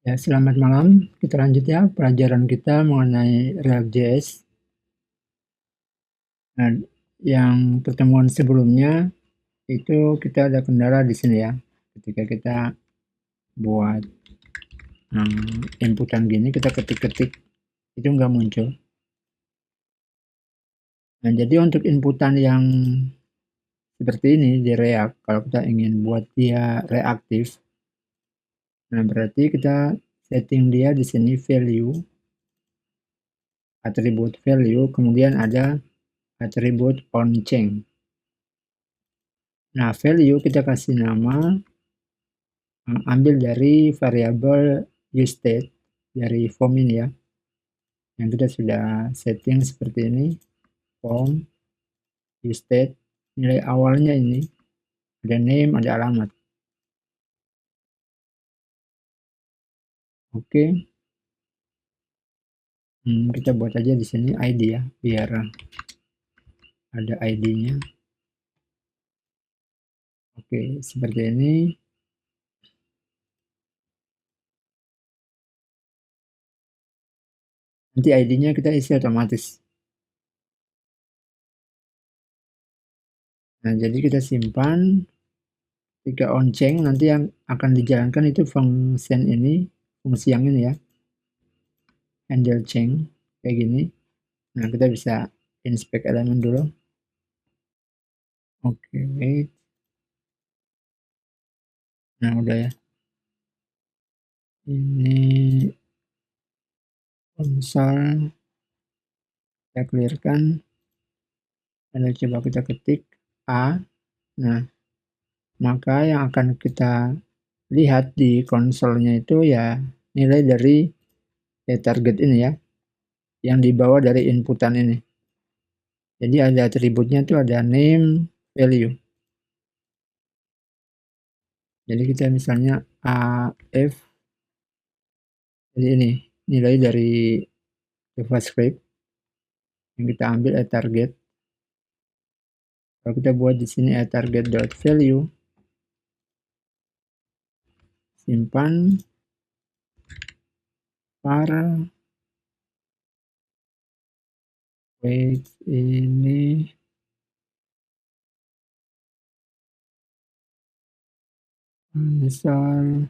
Ya, selamat malam. Kita lanjut ya pelajaran kita mengenai React.js. Nah, yang pertemuan sebelumnya itu kita ada kendala di sini ya. Ketika kita buat inputan gini, kita ketik-ketik itu nggak muncul. Nah, jadi untuk inputan yang seperti ini di React, kalau kita ingin buat dia reaktif, nah berarti kita setting dia di sini value, atribut value, kemudian ada atribut onChain. Nah, value kita kasih nama, ambil dari variabel useState dari form ini ya, yang kita sudah setting seperti ini. Form useState, nilai awalnya ini ada name, ada alamat. Oke, kita buat aja di sini ID ya, biar ada ID-nya. Oke, seperti ini. Nanti ID-nya kita isi otomatis. Nah, jadi kita simpan. Ketika onChain, nanti yang akan dijalankan itu fungsi ini, fungsi yang ini ya, handle chain kayak gini. Nah, kita bisa inspect elemen dulu. Oke, wait. Nah, udah ya. Ini konsol. Kita clearkan. Lalu coba kita ketik A. Nah, maka yang akan kita lihat di konsolnya itu ya nilai dari target ini ya, yang dibawa dari inputan ini. Jadi ada atributnya itu ada name, value. Jadi kita misalnya AF, jadi ini nilai dari JavaScript yang kita ambil target. Kalau kita buat di sini target.value, simpan, var, wait, ini misal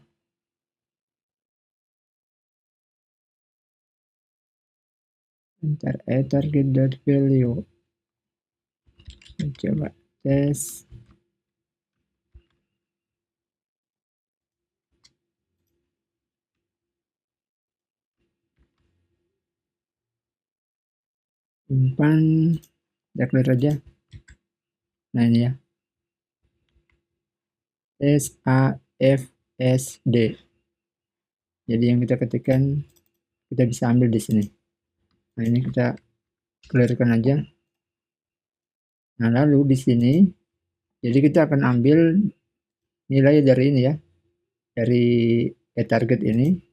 bentar, target.value, coba tes. Simpan, kita clear aja. Nah ini ya, SAFSD. Jadi yang kita ketikkan kita bisa ambil di sini. Nah ini kita clearkan aja. Nah lalu di sini, jadi kita akan ambil nilai dari ini ya, dari target ini.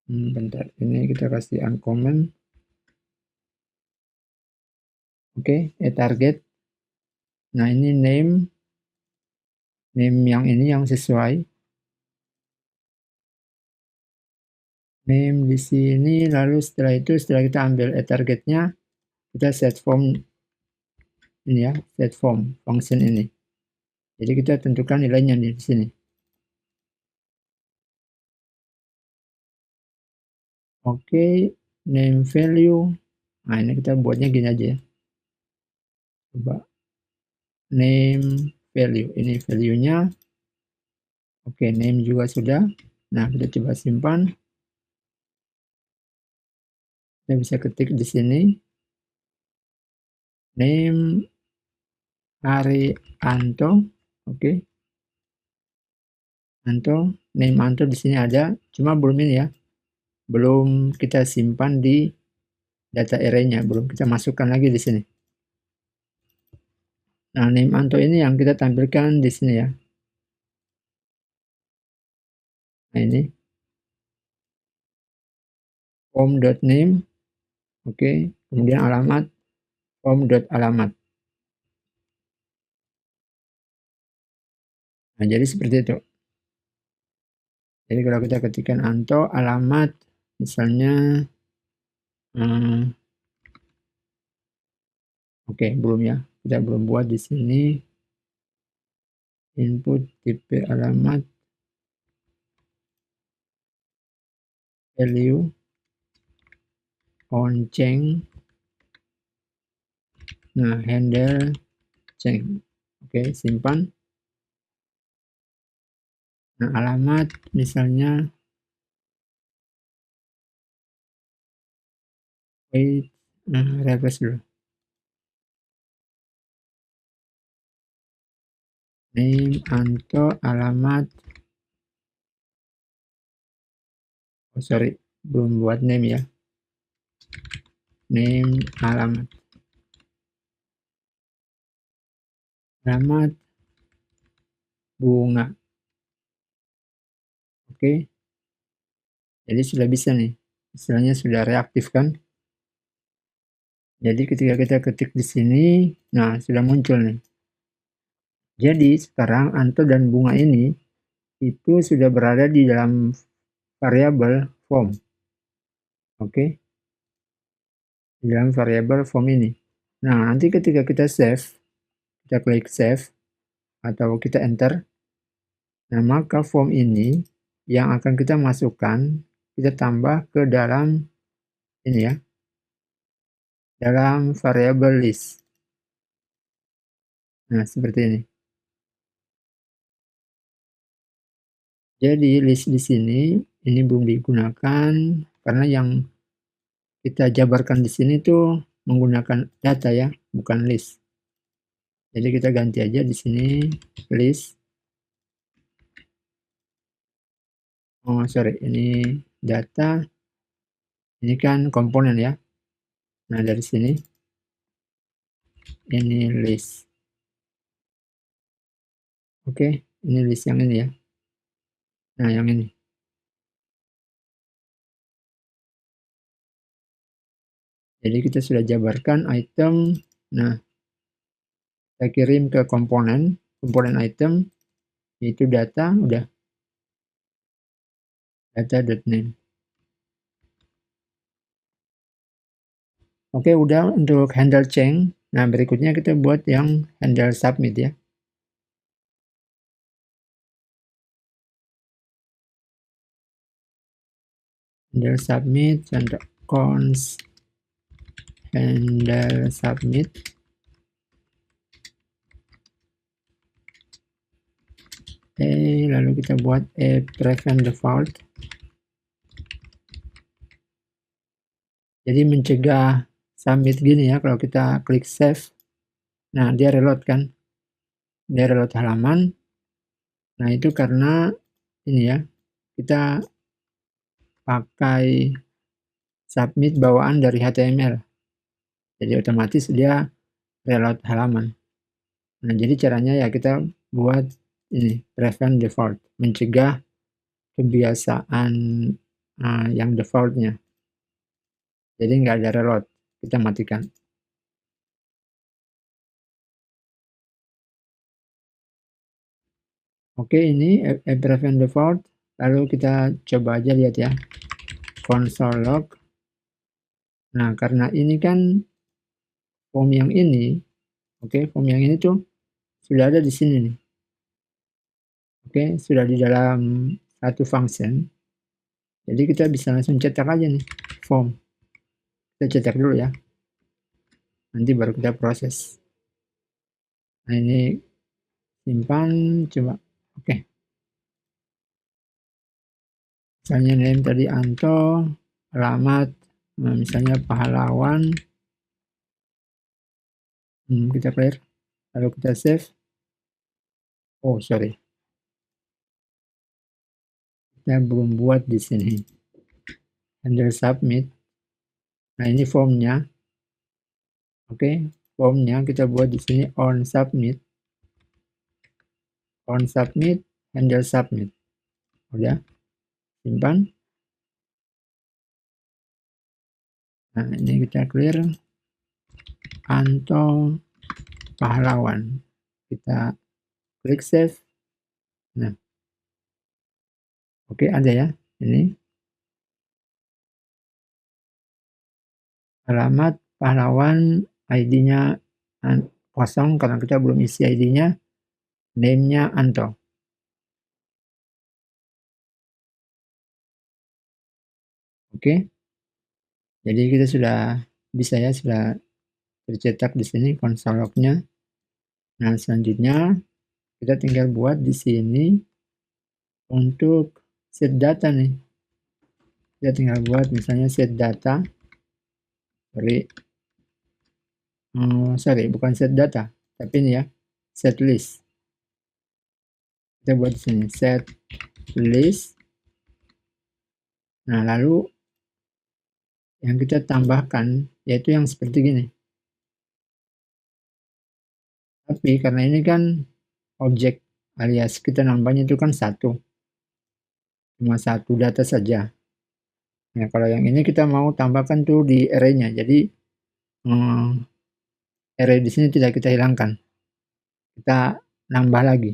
Bentar, ini kita kasih uncomment. Oke, target. Nah ini name yang ini yang sesuai. Name di sini, lalu setelah itu setelah kita ambil targetnya, kita set form ini ya, set form function ini. Jadi kita tentukan nilainya di sini. Oke, name value. Nah ini kita buatnya gini aja ya. Coba name value, ini value-nya. Oke, name juga sudah. Nah kita coba simpan. Kita bisa ketik di sini name Arianto. Oke, Anto, name Anto di sini ada, cuma belum ini ya, belum kita simpan di data array-nya, belum kita masukkan lagi di sini. Nah, name Anto ini yang kita tampilkan di sini ya. Nah ini form.name, oke, kemudian alamat form.alamat. Nah, jadi seperti itu. Jadi kalau kita ketikkan Anto alamat misalnya oke, belum ya. Kita belum buat di sini input tipe alamat value on change. Nah, handle change. Oke, simpan. Nah, alamat misalnya wait, refresh dulu. Name Anto alamat. Oh, sorry, belum buat name ya. Name alamat. Alamat bunga. Oke. Jadi sudah bisa nih. Istilahnya sudah reaktif kan? Jadi ketika kita ketik di sini, nah sudah muncul nih. Jadi sekarang Anto dan bunga ini itu sudah berada di dalam variabel form. Oke. Di dalam variabel form ini. Nah, nanti ketika kita save, kita klik save atau kita enter. Nah, maka form ini yang akan kita masukkan, kita tambah ke dalam ini ya, dalam variabel list. Nah, seperti ini. Jadi list di sini ini belum digunakan karena yang kita jabarkan di sini tuh menggunakan data ya, bukan list. Jadi kita ganti aja di sini list. Oh, sorry, ini data. Ini kan komponen ya. Nah, dari sini ini list. Oke, ini list yang ini ya. Nah, yang ini. Jadi kita sudah jabarkan item. Nah, kita kirim ke komponen item, itu data, udah data.name. Oke, udah untuk handle change. Nah, berikutnya kita buat yang handle submit ya. Handle submit, contoh cons handle submit. Lalu kita buat prevent default. Jadi mencegah submit gini ya, kalau kita klik save. Nah, dia reload kan. Dia reload halaman. Nah, itu karena ini ya, kita pakai submit bawaan dari HTML. Jadi otomatis dia reload halaman. Nah, jadi caranya ya kita buat ini, prevent default, mencegah kebiasaan yang defaultnya. Jadi nggak ada reload, kita matikan. Oke, ini prevent default. Lalu kita coba aja lihat ya, console log. Nah, karena ini kan form yang ini, oke, form yang ini tuh sudah ada di sini nih. Oke, sudah di dalam satu function. Jadi kita bisa langsung cetak aja nih form. Kita cetak dulu ya. Nanti baru kita proses. Nah, ini simpan, coba. Oke. Misalnya name tadi Anto, alamat, nah, misalnya pahlawan. Kita clear. Lalu kita save. Oh, sorry. Kita belum buat di sini. Handle submit. Nah, ini formnya. Oke, formnya kita buat di sini on submit. On submit, handle submit. Udah, simpan. Nah, ini kita clear. Anto pahlawan. Kita klik save. Nah, oke, ada ya. Ini alamat pahlawan, ID-nya kosong karena kita belum isi ID-nya, name-nya Anto. Oke. Jadi kita sudah bisa ya, sudah tercetak di sini konsol log-nya. Nah, selanjutnya kita tinggal buat di sini untuk set data nih. Kita tinggal buat misalnya set data. Sorry, bukan set data, tapi ini ya, set list. Kita buat di sini set list. Nah, lalu yang kita tambahkan yaitu yang seperti gini. Tapi karena ini kan objek alias kita nambahnya itu kan cuma satu data saja. Nah, kalau yang ini kita mau tambahkan tuh di array-nya. Jadi array di sini tidak kita hilangkan. Kita nambah lagi.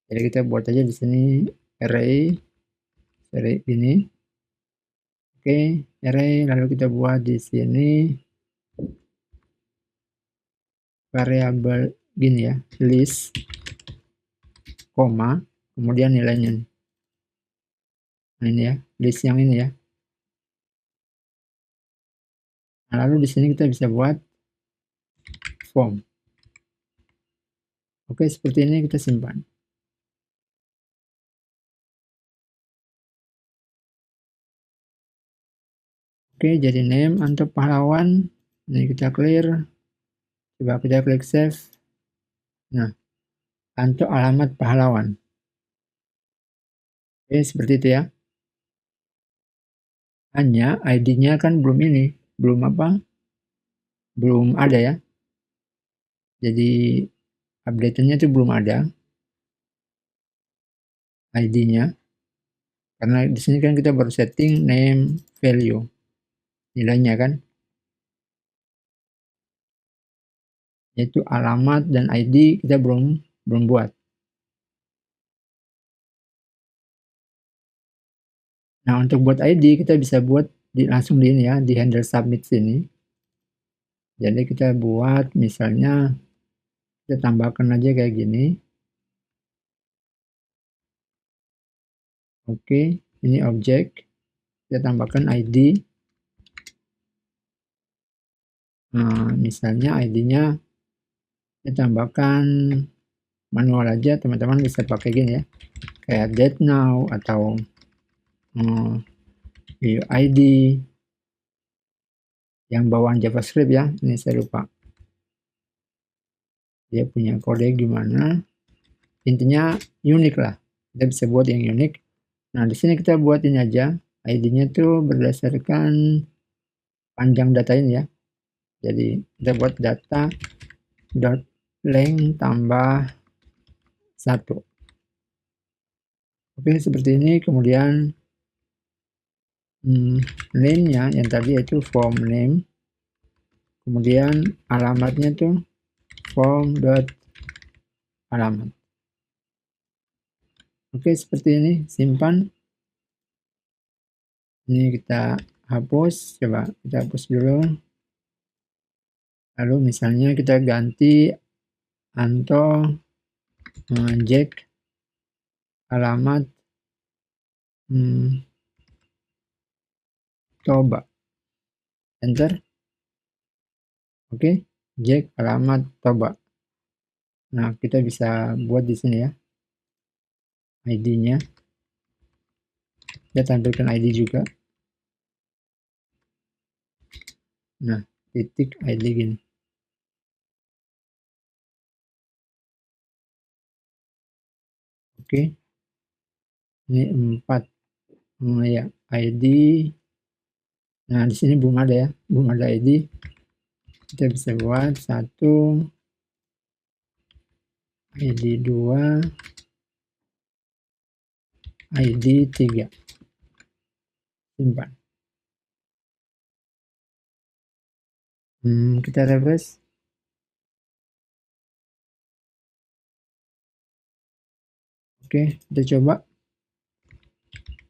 Jadi kita buat aja di sini array ini. Oke, array lalu kita buat di sini variabel gini ya, list koma kemudian nilainya. Nah, ini ya, list yang ini ya. Nah, lalu di sini kita bisa buat form. Oke, seperti ini kita simpan. Oke, jadi name Anto pahlawan. Ini kita clear. Coba kita klik save. Nah, Anto alamat pahlawan. Oke, seperti itu ya. Hanya ID-nya kan belum ini, belum apa? Belum ada ya. Jadi update-nya itu belum ada ID-nya. Karena di sini kan kita baru setting name value. Nilainya kan. Yaitu alamat dan ID kita belum buat. Nah, untuk buat ID kita bisa buat langsung di ini ya, di handle submit sini. Jadi kita buat misalnya kita tambahkan aja kayak gini. Oke, ini objek. Kita tambahkan ID. Nah, misalnya ID-nya kita tambahkan manual aja, teman-teman bisa pakai gini ya. Kayak date now atau ID yang bawaan JavaScript ya. Ini saya lupa. Dia punya kode gimana. Intinya unik lah. Kita bisa buat yang unik. Nah, di sini kita buat ini aja. ID-nya tuh berdasarkan panjang data ini ya. Jadi kita buat data dot length tambah 1. Oke, seperti ini. Kemudian name-nya yang tadi yaitu form name. Kemudian alamatnya tuh form dot alamat. Oke, seperti ini. Simpan. Ini kita hapus. Coba kita hapus dulu. Lalu misalnya kita ganti Anto Jack alamat Toba. Enter. Oke, Jack alamat Toba. Nah, kita bisa buat di sini ya ID-nya. Kita tampilkan ID juga. Nah, titik ID gini. Oke. Ini 4. Ya, ID. Nah, di sini belum ada ya. Belum ada ID. Kita bisa buat 1, ID 2, ID 3. Simpan. Kita refresh. Oke, kita coba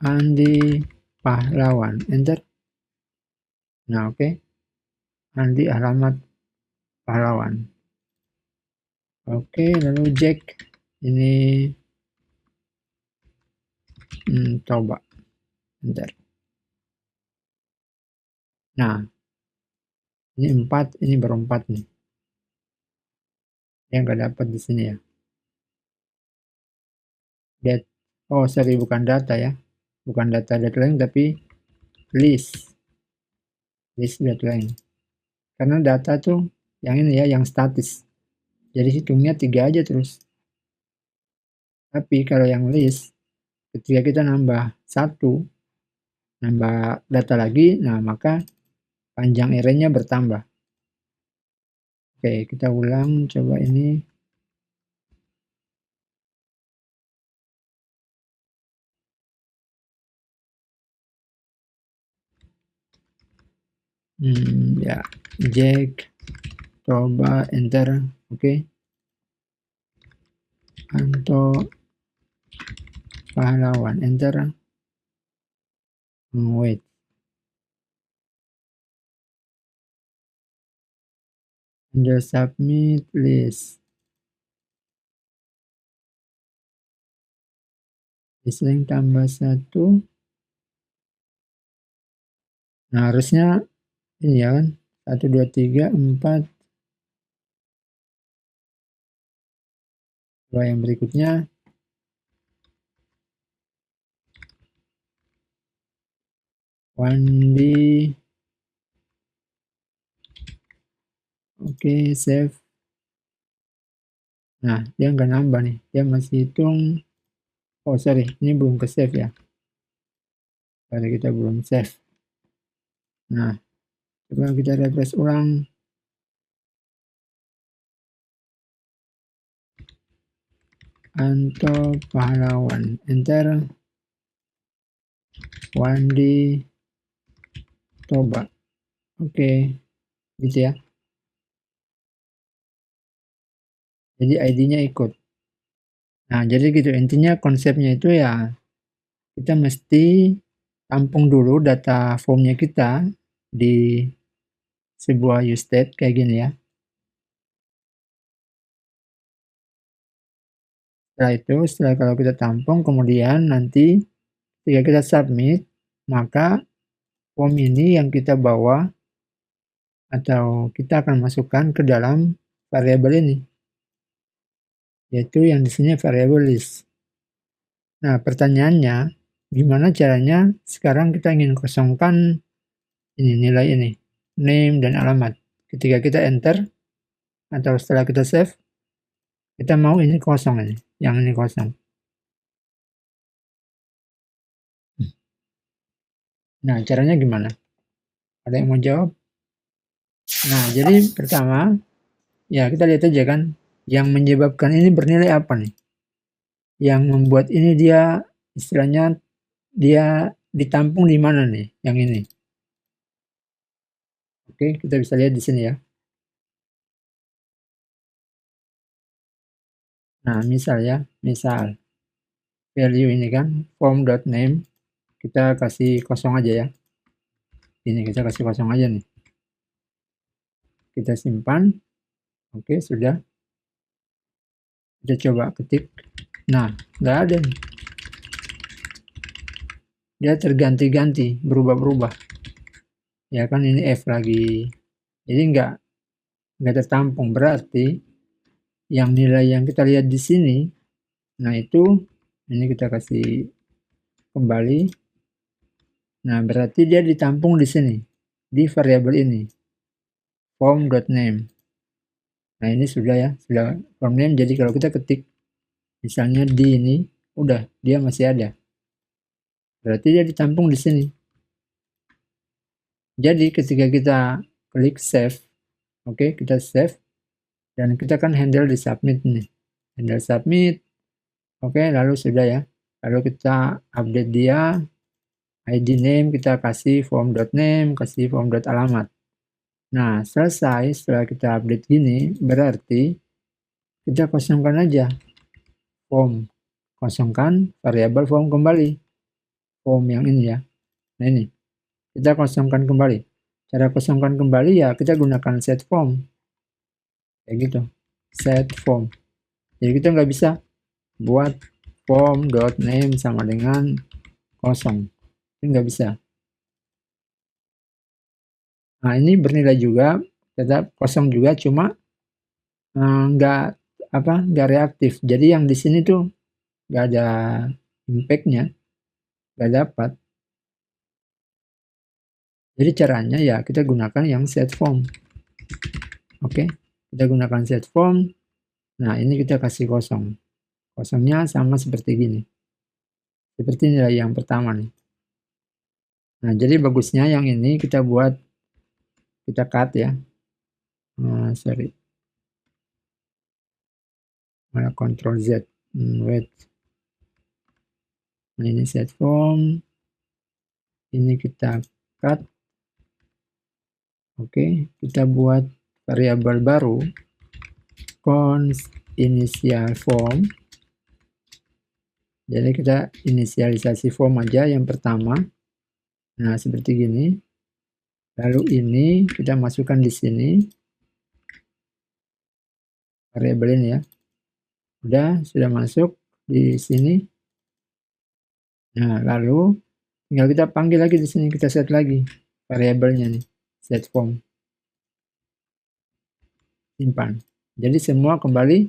Andi Pahlawan, enter. Nah, oke. Andi alamat Pahlawan. Oke, lalu Jack ini coba, enter. Nah, ini 4, ini baru 4 nih. Yang nggak dapat di sini ya. Oh, sorry, bukan data ya. Bukan data deadline tapi list deadline. Karena data tuh yang ini ya, yang statis. Jadi hitungnya 3 aja terus. Tapi kalau yang list, ketika kita nambah 1, nambah data lagi, nah maka panjang array-nya bertambah. Oke, kita ulang, coba ini. Ya, Jack, coba enter, oke. Anto Pahlawan, enter. Wait. Under submit list. List tambah 1. Nah, harusnya ini ya kan. 1, 2, 3, 4. Coba yang berikutnya. Wandi. Oke, save. Nah, dia nggak nambah nih. Dia masih hitung. Oh, sorry. Ini belum ke save ya. Karena kita belum save. Nah, coba kita refresh ulang. Anto Pahlawan, enter. Wandi Toba. Oke, gitu ya. Jadi ID-nya ikut. Nah, jadi gitu intinya konsepnya itu ya kita mesti tampung dulu data formnya kita di sebuah useState kayak gini ya. Setelah kalau kita tampung, kemudian nanti ketika kita submit, maka form ini yang kita bawa atau kita akan masukkan ke dalam variabel ini, yaitu yang di sini variabel list. Nah, pertanyaannya, gimana caranya sekarang kita ingin kosongkan ini nilai ini, name dan alamat. Ketika kita enter atau setelah kita save, kita mau ini kosong ini, yang ini kosong. Nah, caranya gimana? Ada yang mau jawab? Nah, jadi pertama, ya kita lihat aja kan, yang menyebabkan ini bernilai apa nih? Yang membuat ini dia istilahnya dia ditampung di mana nih? Yang ini. Oke, kita bisa lihat di sini ya. Nah, misal value ini kan form.name kita kasih kosong aja ya. Ini kita kasih kosong aja nih. Kita simpan. Oke, sudah. Kita coba ketik. Nah, nggak ada nih. Dia terganti-ganti, berubah-berubah. Ya kan ini F lagi. Jadi nggak tertampung. Berarti yang nilai yang kita lihat di sini, nah itu ini kita kasih kembali. Nah, berarti dia ditampung di sini, di variabel ini, form.name. Nah, ini sudah ya, sudah form name. Jadi kalau kita ketik misalnya di ini, udah dia masih ada. Berarti dia ditampung di sini. Jadi ketika kita klik save, oke, kita save dan kita kan handle di submit nih. Handle submit. Oke, lalu sudah ya. Lalu kita update dia, ID name kita kasih form.name, kasih form.alamat. Nah, selesai setelah kita update gini, berarti kita kosongkan aja form kosongkan variabel form kembali. Form yang ini ya. Nah ini, kita kosongkan kembali. Cara kosongkan kembali ya kita gunakan set form. Kayak gitu, set form. Jadi kita nggak bisa buat form.name sama dengan kosong. Ini nggak bisa. Nah ini bernilai juga, tetap kosong juga, cuma nggak reaktif. Jadi yang di sini tuh nggak ada impact-nya, nggak dapat. Jadi caranya ya kita gunakan yang set form. Oke, kita gunakan set form. Nah ini kita kasih kosong. Kosongnya sama seperti gini. Seperti nilai yang pertama nih. Nah jadi bagusnya yang ini kita buat, kita cut ya. Sorry. Mana Ctrl Z. Wait. Nah ini set form. Ini kita cut. Oke, kita buat variabel baru, const initial form. Jadi kita inisialisasi form aja yang pertama. Nah seperti gini. Lalu ini kita masukkan di sini variabel ini ya. Sudah masuk di sini. Nah lalu tinggal kita panggil lagi di sini, kita set lagi variabelnya nih, set form. Simpan. Jadi semua kembali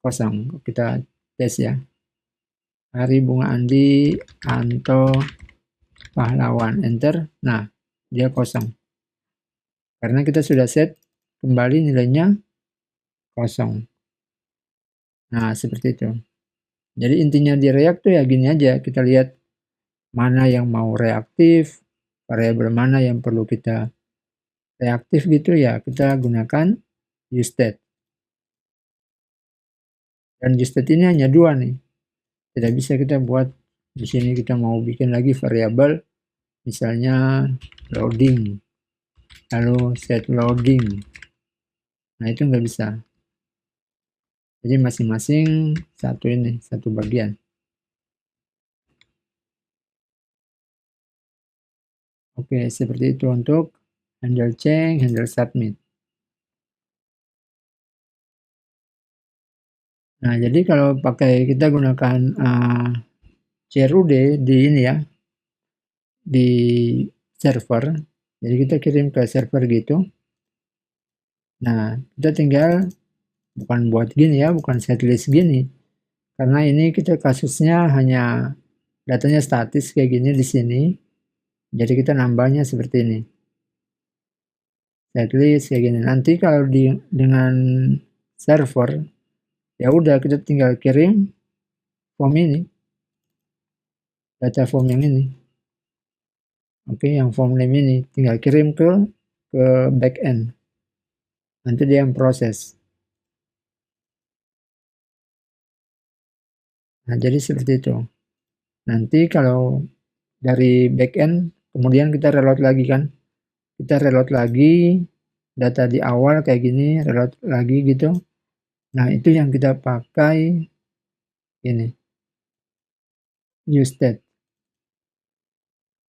kosong. Kita tes ya. Hari, Bunga, Andi, Anto, Pahlawan, enter. Nah, dia kosong. Karena kita sudah set kembali nilainya kosong. Nah, seperti itu. Jadi intinya di React tuh ya gini aja. Kita lihat mana yang mau reaktif, variabel mana yang perlu kita reaktif gitu ya. Kita gunakan useState. Dan useState ini hanya dua nih. Tidak bisa kita buat di sini kita mau bikin lagi variabel misalnya loading, lalu set loading. Nah itu nggak bisa. Jadi masing-masing satu bagian. Oke, seperti itu untuk handle change, handle submit. Nah jadi kalau kita gunakan CRUD di ini ya, di server. Jadi kita kirim ke server gitu. Nah kita tinggal bukan buat gini ya, bukan setlist gini, karena ini kita kasusnya hanya datanya statis kayak gini di sini, jadi kita nambahnya seperti ini, setlist kayak gini. Nanti kalau dengan server ya udah kita tinggal kirim form ini, data form yang ini. Oke, yang form name ini tinggal kirim ke backend, nanti dia yang proses. Nah, jadi seperti itu. Nanti kalau dari backend, kemudian kita reload lagi kan. Kita reload lagi, data di awal kayak gini, reload lagi gitu. Nah, itu yang kita pakai ini. useState.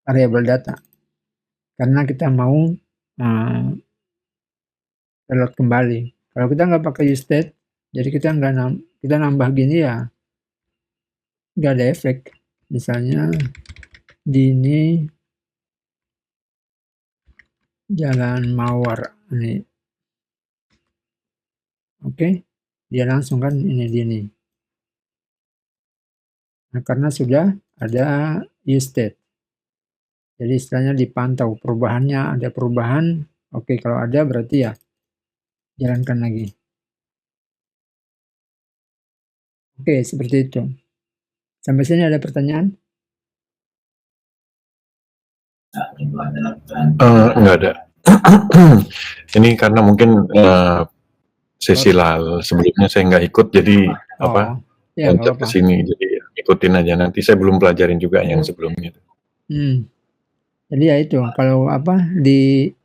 Variable data. Karena kita mau reload kembali. Kalau kita nggak pakai useState, jadi kita nambah gini ya, nggak ada efek. Misalnya Dini Jalan Mawar ini, oke, dia langsung kan ini Dini. Nah, karena sudah ada useState, jadi istilahnya dipantau perubahannya, ada perubahan. Oke, kalau ada berarti ya jalankan lagi. Oke, seperti itu. Sampai sini ada pertanyaan? Enggak ada. Ini karena mungkin sesi lalu sebelumnya saya nggak ikut, jadi loncat ke sini, jadi ikutin aja. Nanti saya belum pelajarin juga yang sebelumnya. Jadi ya itu, kalau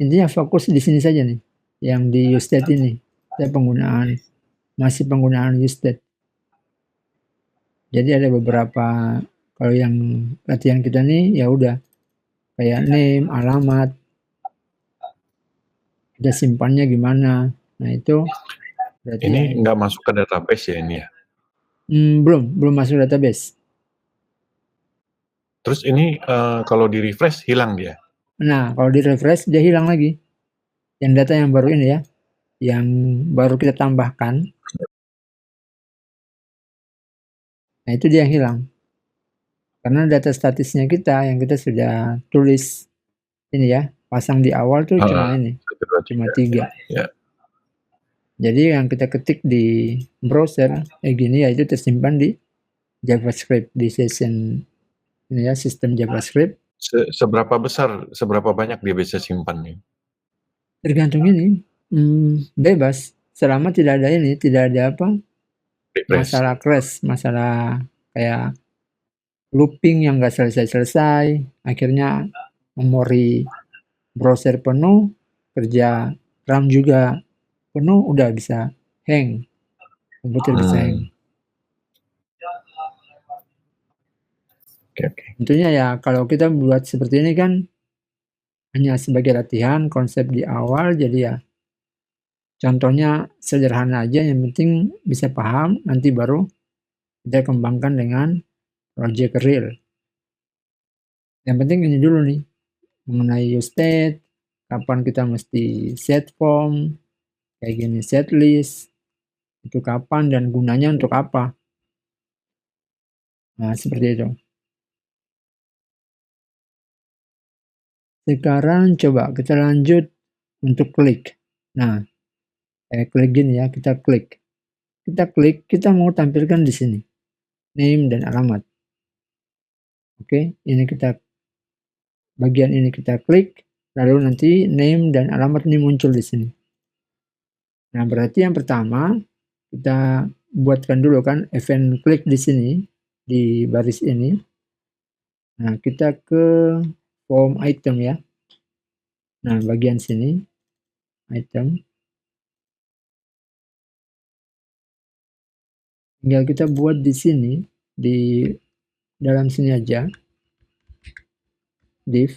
intinya fokus di sini saja nih, yang di useState ini, saya masih penggunaan useState. Jadi ada beberapa, kalau yang latihan kita nih ya udah kayak name, alamat, kita simpannya gimana. Nah itu berarti ini nggak masuk ke database ya ini ya? Belum masuk database. Terus ini kalau di refresh hilang dia? Nah kalau di refresh dia hilang lagi. Yang data yang baru ini ya, yang baru kita tambahkan. Nah itu dia yang hilang. Karena data statisnya kita yang kita sudah tulis ini ya, pasang di awal tuh cuma ini, cuma 3. Ya. Jadi yang kita ketik di browser gini ya itu tersimpan di JavaScript, di session ini ya, sistem JavaScript. Seberapa besar, seberapa banyak dia bisa simpan nih? Tergantung ini, bebas selama tidak ada ini, tidak ada apa, masalah crash, masalah kayak looping yang nggak selesai-selesai, akhirnya memori browser penuh, kerja RAM juga penuh, udah bisa hang, komputer bisa hang. Tentunya ya kalau kita buat seperti ini kan hanya sebagai latihan konsep di awal, jadi ya contohnya sederhana aja, yang penting bisa paham, nanti baru kita kembangkan dengan project real. Yang penting ini dulu nih, mengenai use state, kapan kita mesti set form, kayak gini set list, itu kapan dan gunanya untuk apa. Nah seperti itu. Sekarang coba kita lanjut untuk klik. Nah, klik gini ya, kita klik. Kita klik, kita mau tampilkan di sini name dan alamat. Oke, ini kita bagian ini kita klik, lalu nanti name dan alamat ini muncul di sini. Nah, berarti yang pertama kita buatkan dulu kan event klik di sini di baris ini. Nah, kita ke form item ya. Nah, bagian sini item. Tinggal kita buat di sini, di dalam sini aja, div.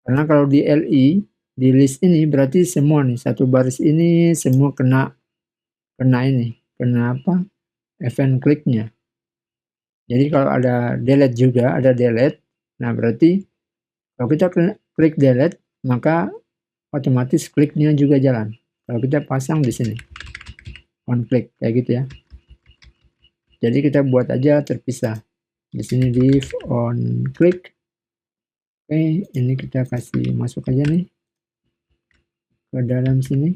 Karena kalau di LI, di list ini berarti semua nih, satu baris ini semua kena ini, kena apa? Event kliknya. Jadi kalau ada delete juga, ada delete. Nah, berarti kalau kita klik delete, maka otomatis kliknya juga jalan. Kalau kita pasang di sini, on click kayak gitu ya. Jadi kita buat aja terpisah. Di sini div on click. Oke, ini kita kasih masuk aja nih ke dalam sini.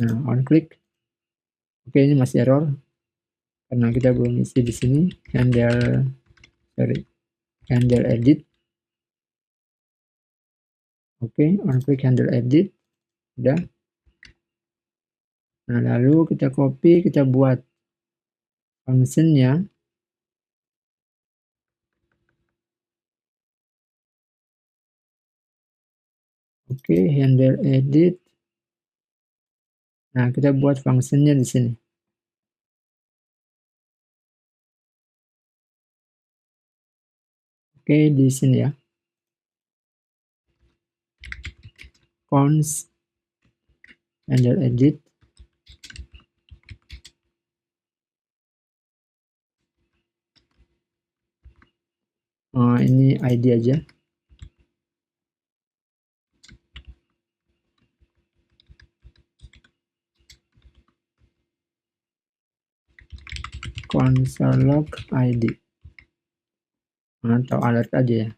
Nah, on click. Oke, ini masih error karena kita belum isi di sini handle edit. Oke, on click handle edit. Udah. Nah, lalu kita copy, kita buat functionnya. Oke, handle edit. Nah, kita buat functionnya di sini. Oke, di sini ya. Cons handle edit. Ini ID aja. Console log ID. Atau alert aja ya.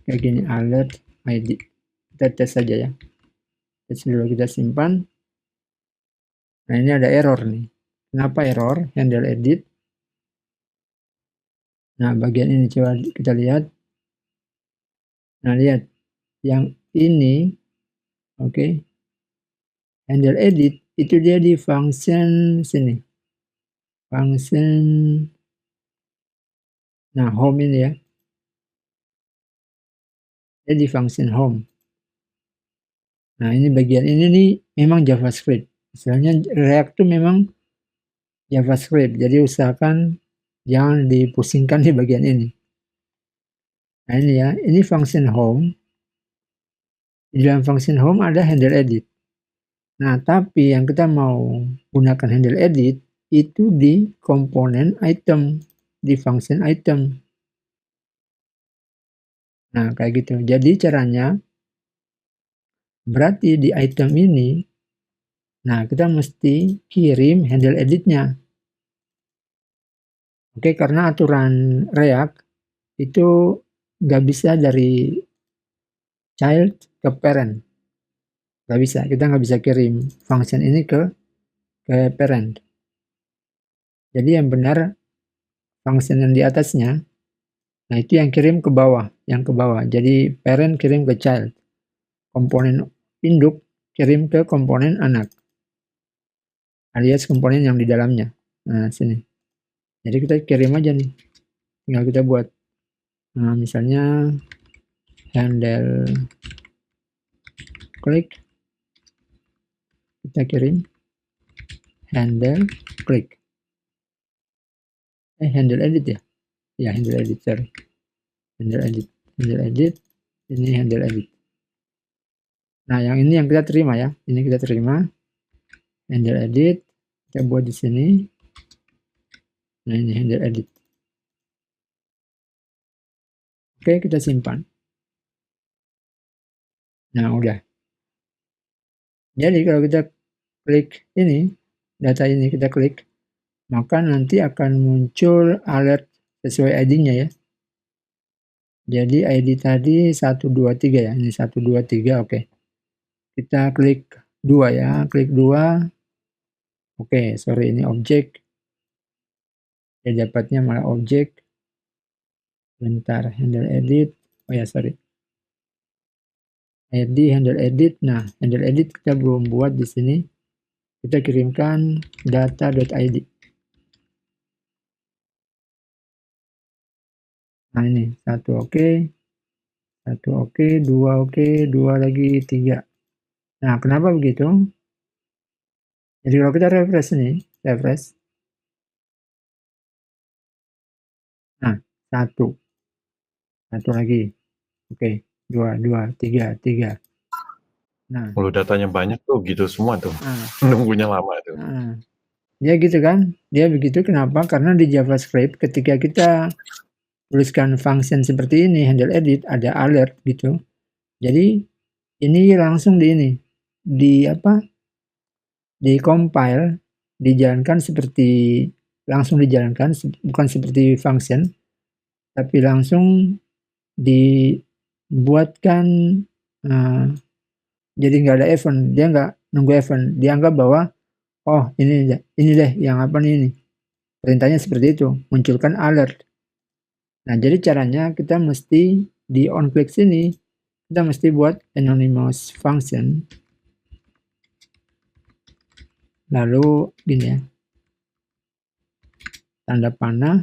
Kayak gini, alert ID. Kita tes saja ya. Tes dulu, kita simpan. Nah, ini ada error nih. Kenapa error? Handle edit. Nah, bagian ini coba kita lihat. Nah, lihat. Yang ini, oke. Handle edit, itu dia di function sini. Function, nah home ini ya. Dia di function home. Nah, ini bagian ini nih memang JavaScript. Misalnya React itu memang JavaScript. Jadi usahakan jangan dipusingkan di bagian ini. Nah ini ya, ini function home. Di dalam function home ada handle edit. Nah, tapi yang kita mau gunakan handle edit itu di komponen item, di function item. Nah, kayak gitu. Jadi caranya, berarti di item ini, nah kita mesti kirim handle editnya. Oke, karena aturan React itu nggak bisa dari child ke parent. Nggak bisa, kita nggak bisa kirim function ini ke parent. Jadi yang benar function yang di atasnya, nah itu yang kirim ke bawah, yang ke bawah. Jadi parent kirim ke child, komponen induk kirim ke komponen anak, alias komponen yang di dalamnya. Nah sini. Jadi kita kirim aja nih, tinggal kita buat. Nah misalnya handle klik, kita kirim handle klik. Handle edit ya? Ya handle edit, sorry. Handle edit, ini handle edit. Nah yang ini yang kita terima ya, ini kita terima handle edit, kita buat di sini. Nah ini handle edit. Oke, kita simpan. Nah udah. Jadi kalau kita klik ini, data ini kita klik, maka nanti akan muncul alert sesuai ID-nya ya. Jadi ID tadi 123 ya, ini 123, oke. Kita klik 2 ya, klik 2. Oke, sorry ini objek. Ya dapatnya malah objek. Bentar, handle edit. Oh ya, sorry. ID handle edit. Nah, handle edit kita belum buat di sini. Kita kirimkan data.id. Nah, ini 1 oke. 1 oke, 2 oke, 2 lagi, 3. Nah, kenapa begitu? Jadi kalau kita refresh nih, refresh. Nah, 1. 1 lagi. Oke, 2, 2, 3, 3. Nah, kalau datanya banyak tuh gitu semua tuh. Nunggunya lama tuh. Dia gitu kan? Dia begitu kenapa? Karena di JavaScript ketika kita tuliskan function seperti ini, handle edit, ada alert gitu. Jadi ini langsung di compile, dijalankan seperti langsung dijalankan, bukan seperti function, tapi langsung dibuatkan. Jadi nggak ada event, dia nggak nunggu event, dia anggap bahwa oh ini deh yang apa nih, perintahnya seperti itu, munculkan alert. Nah jadi caranya kita mesti di onClick sini, kita mesti buat anonymous function, lalu gini ya, tanda panah,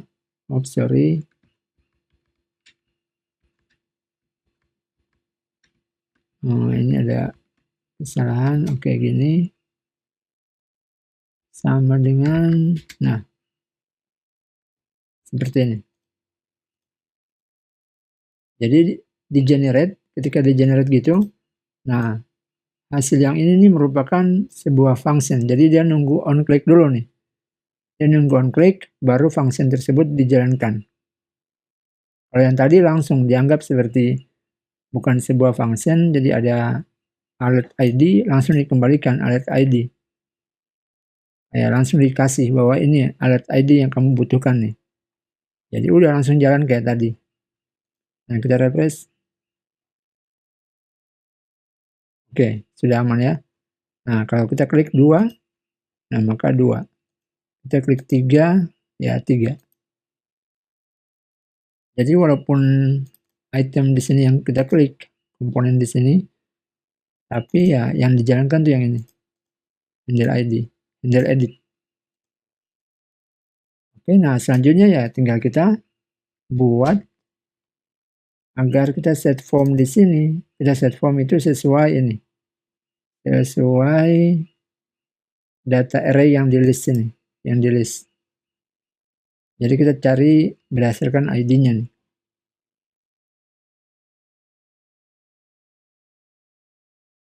sorry, ini ada kesalahan. Oke, gini sama dengan, nah seperti ini. Jadi di generate, ketika di generate gitu, nah hasil yang ini nih merupakan sebuah function. Jadi dia nunggu onClick dulu nih. Dia nunggu onClick, baru function tersebut dijalankan. Kalau yang tadi langsung dianggap seperti bukan sebuah function, jadi ada alert ID, langsung dikembalikan alert ID. Ya, langsung dikasih bahwa ini alert ID yang kamu butuhkan nih. Jadi udah langsung jalan kayak tadi. Nah, kita refresh. Oke, sudah aman ya. Nah, kalau kita klik 2, nah maka 2. Kita klik 3, ya 3. Jadi walaupun item di sini yang kita klik, komponen di sini, tapi ya yang dijalankan tuh yang ini. Handle ID, handle edit. Oke, nah selanjutnya ya tinggal kita buat agar kita set form di sini. Kita set form itu sesuai ini. Sesuai data array yang di list ini. yang di list. Jadi kita cari berdasarkan ID-nya nih.